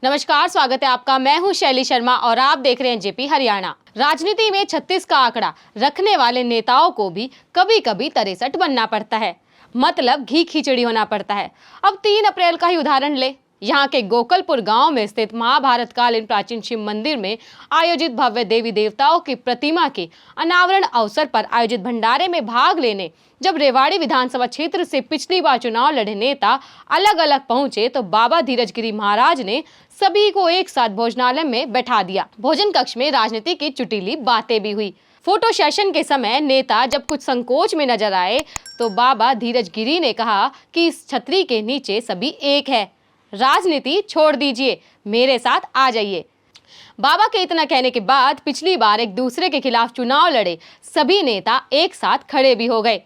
नमस्कार, स्वागत है आपका। मैं हूं शैली शर्मा और आप देख रहे हैं जेपी हरियाणा। राजनीति में 36 का आंकड़ा रखने वाले नेताओं को भी कभी कभी 63 बनना पड़ता है, मतलब घी खिचड़ी होना पड़ता है। अब 3 अप्रैल का ही उदाहरण ले। यहाँ के गोकलपुर गांव में स्थित महाभारत कालीन प्राचीन शिव मंदिर में आयोजित भव्य देवी देवताओं की प्रतिमा के अनावरण अवसर पर आयोजित भंडारे में भाग लेने जब रेवाड़ी विधानसभा क्षेत्र से पिछली बार चुनाव लड़े नेता अलग अलग पहुंचे तो बाबा धीरज गिरी महाराज ने सभी को एक साथ भोजनालय में बैठा दिया। भोजन कक्ष में राजनीति की चुटीली बातें भी हुई। फोटो सेशन के समय नेता जब कुछ संकोच में नजर आए तो बाबा धीरज गिरी ने कहा कि इस छतरी के नीचे सभी एक है, राजनीति छोड़ दीजिए, मेरे साथ आ जाइए। बाबा के इतना कहने के बाद पिछली बार एक दूसरे के खिलाफ चुनाव लड़े सभी नेता एक साथ खड़े भी हो गए।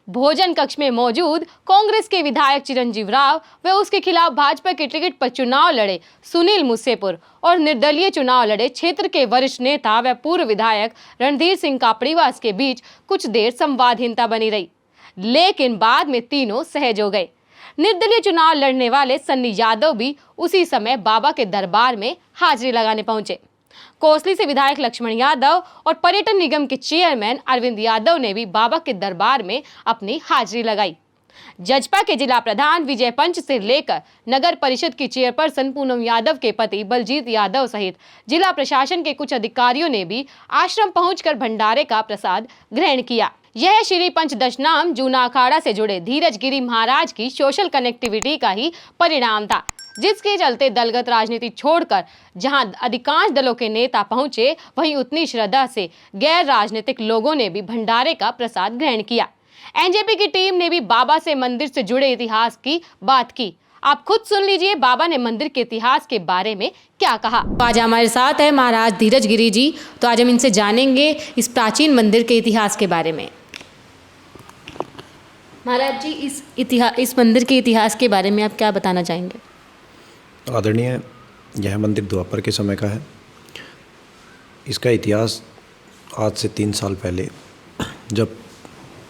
भोजन कक्ष में मौजूद कांग्रेस के विधायक चिरंजीव राव व उसके खिलाफ भाजपा के टिकट पर चुनाव लड़े सुनील मुसेपुर और निर्दलीय चुनाव लड़े क्षेत्र के वरिष्ठ नेता व पूर्व विधायक रणधीर सिंह कापड़ीवास के बीच कुछ देर संवादहीनता बनी रही, लेकिन बाद में तीनों सहज हो गए। निर्दलीय चुनाव लड़ने वाले सन्नी यादव भी उसी समय बाबा के दरबार में हाजिरी लगाने पहुंचे। कोसली से विधायक लक्ष्मण यादव और पर्यटन निगम के चेयरमैन अरविंद यादव ने भी बाबा के दरबार में अपनी हाजिरी लगाई। जजपा के जिला प्रधान विजय पंच से लेकर नगर परिषद की चेयरपर्सन पूनम यादव के पति बलजीत यादव सहित जिला प्रशासन के कुछ अधिकारियों ने भी आश्रम पहुंचकर भंडारे का प्रसाद ग्रहण किया। यह श्री पंच दशनाम जूना अखाड़ा से जुड़े धीरज गिरी महाराज की सोशल कनेक्टिविटी का ही परिणाम था, जिसके चलते दलगत राजनीति छोड़कर जहां अधिकांश दलों के नेता पहुंचे वहीं उतनी श्रद्धा से गैर राजनीतिक लोगों ने भी भंडारे का प्रसाद ग्रहण किया। एनजेपी की टीम ने भी बाबा से मंदिर से जुड़े इतिहास की बात की। आप खुद सुन लीजिए बाबा ने मंदिर के इतिहास के बारे में क्या कहा। आज हमारे साथ है महाराज धीरज गिरी जी, तो आज हम इनसे जानेंगे इस प्राचीन मंदिर के इतिहास के बारे में। महाराज जी, इस मंदिर के इतिहास के बारे में आप क्या बताना चाहेंगे? आदरणीय, यह मंदिर द्वापर के समय का है। इसका इतिहास आज से 3 साल पहले जब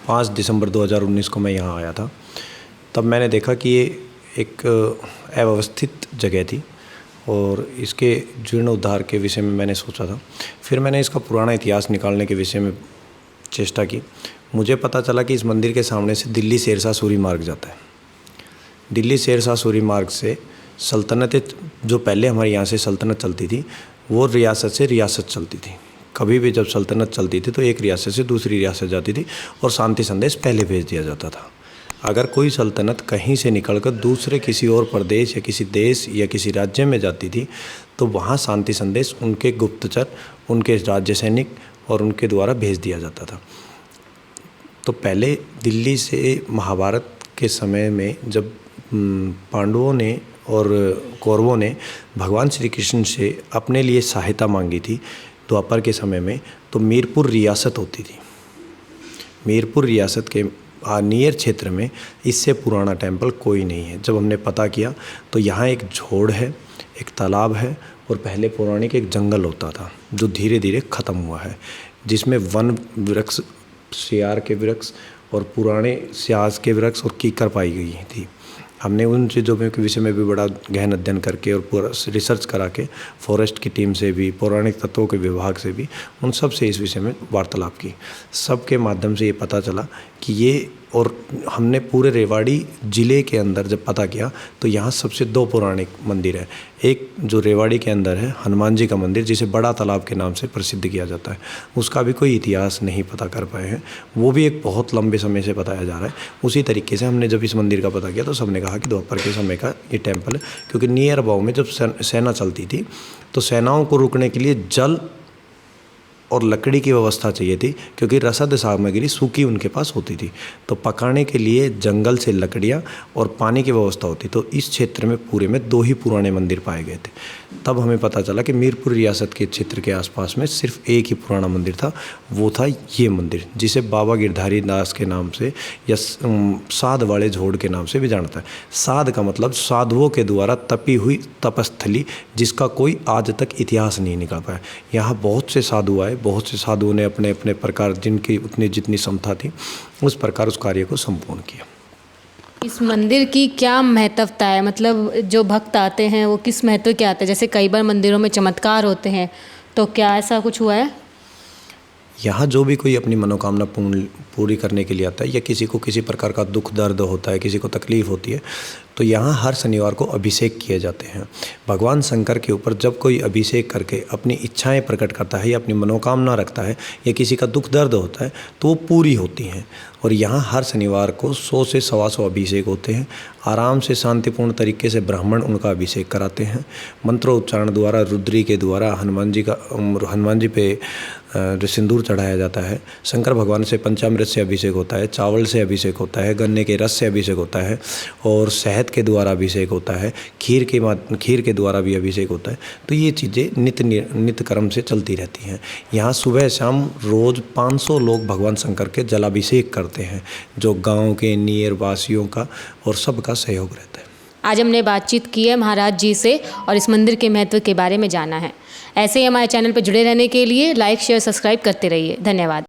5 दिसंबर 2019 को मैं यहाँ आया था, तब मैंने देखा कि ये एक अव्यवस्थित जगह थी और इसके जीर्णोद्धार के विषय में मैंने सोचा था। फिर मैंने इसका पुराना इतिहास निकालने के विषय में चेष्टा की। मुझे पता चला कि इस मंदिर के सामने से दिल्ली शेरशाह सूरी मार्ग जाता है। दिल्ली शेरशाह सूरी मार्ग से सल्तनतें, जो पहले हमारे यहाँ से सल्तनत चलती थी, वो रियासत से रियासत चलती थी। कभी भी जब सल्तनत चलती थी तो एक रियासत से दूसरी रियासत जाती थी और शांति संदेश पहले भेज दिया जाता था। अगर कोई सल्तनत कहीं से निकलकर दूसरे किसी और प्रदेश या किसी देश या किसी राज्य में जाती थी तो वहाँ शांति संदेश उनके गुप्तचर, उनके राज्य सैनिक और उनके द्वारा भेज दिया जाता था। तो पहले दिल्ली से महाभारत के समय में जब पांडवों ने और कौरवों ने भगवान श्री कृष्ण से अपने लिए सहायता मांगी थी द्वापर के समय में, तो मीरपुर रियासत होती थी। मीरपुर रियासत के नियर क्षेत्र में इससे पुराना टेम्पल कोई नहीं है। जब हमने पता किया तो यहाँ एक झोड़ है, एक तालाब है और पहले पौराणिक एक जंगल होता था जो धीरे धीरे ख़त्म हुआ है, जिसमें वन वृक्ष, सियार के वृक्ष और पुराने स्याज के वृक्ष और कीकर पाई गई थी। हमने उन चीज़ों के विषय में भी बड़ा गहन अध्ययन करके और पूरा रिसर्च करा के फॉरेस्ट की टीम से भी, पौराणिक तत्वों के विभाग से भी, उन सब से इस विषय में वार्तालाप की। सबके माध्यम से ये पता चला कि ये, और हमने पूरे रेवाड़ी ज़िले के अंदर जब पता किया तो यहाँ सबसे 2 पौराणिक मंदिर है। एक जो रेवाड़ी के अंदर है हनुमान जी का मंदिर, जिसे बड़ा तालाब के नाम से प्रसिद्ध किया जाता है, उसका भी कोई इतिहास नहीं पता कर पाए हैं, वो भी एक बहुत लंबे समय से बताया जा रहा है। उसी तरीके से हमने जब इस मंदिर का पता किया तो सबने कहा कि द्वापर के समय का ये टेम्पल है, क्योंकि नियर अबाउ में जब सेना चलती थी तो सेनाओं को रुकने के लिए जल और लकड़ी की व्यवस्था चाहिए थी, क्योंकि रसद सामग्री सूखी उनके पास होती थी, तो पकाने के लिए जंगल से लकड़ियाँ और पानी की व्यवस्था होती। तो इस क्षेत्र में पूरे में 2 ही पुराने मंदिर पाए गए थे। तब हमें पता चला कि मीरपुर रियासत के क्षेत्र के आसपास में सिर्फ एक ही पुराना मंदिर था, वो था ये मंदिर, जिसे बाबा गिरधारी दास के नाम से या साध वाले झोड़ के नाम से भी जानता है। साध का मतलब साधुओं के द्वारा तपी हुई तपस्थली, जिसका कोई आज तक इतिहास नहीं निकल पाया। यहाँ बहुत से साधु आए, बहुत से साधुओं ने अपने अपने प्रकार, जिनकी उतनी जितनी क्षमता थी, उस प्रकार उस कार्य को संपूर्ण किया। इस मंदिर की क्या महत्वता है, मतलब जो भक्त आते हैं वो किस महत्व के आते हैं? जैसे कई बार मंदिरों में चमत्कार होते हैं, तो क्या ऐसा कुछ हुआ है? यहाँ जो भी कोई अपनी मनोकामना पूरी करने के लिए आता है, या किसी को किसी प्रकार का दुख दर्द होता है, किसी को तकलीफ़ होती है, तो यहाँ हर शनिवार को अभिषेक किए जाते हैं। भगवान शंकर के ऊपर जब कोई अभिषेक करके अपनी इच्छाएं प्रकट करता है या अपनी मनोकामना रखता है या किसी का दुख दर्द होता है तो वो पूरी होती हैं। और यहाँ हर शनिवार को 100 से 125 अभिषेक होते हैं। आराम से शांतिपूर्ण तरीके से ब्राह्मण उनका अभिषेक कराते हैं। मंत्रोच्चारण द्वारा, रुद्री के द्वारा हनुमान जी पे सिंदूर चढ़ाया जाता है। शंकर भगवान से पंचामृत से अभिषेक होता है, चावल से अभिषेक होता है, गन्ने के रस से अभिषेक होता है और शहद के द्वारा अभिषेक होता है, खीर के द्वारा भी अभिषेक होता है। तो ये चीज़ें नित्य क्रम से चलती रहती हैं। यहाँ सुबह शाम रोज़ 500 लोग भगवान शंकर के जलाभिषेक करते हैं, जो गाँव के नियर वासियों का और सबका सहयोग रहता है। आज हमने बातचीत की है महाराज जी से और इस मंदिर के महत्व के बारे में जाना है। ऐसे ही हमारे चैनल पर जुड़े रहने के लिए लाइक, शेयर, सब्सक्राइब करते रहिए। धन्यवाद।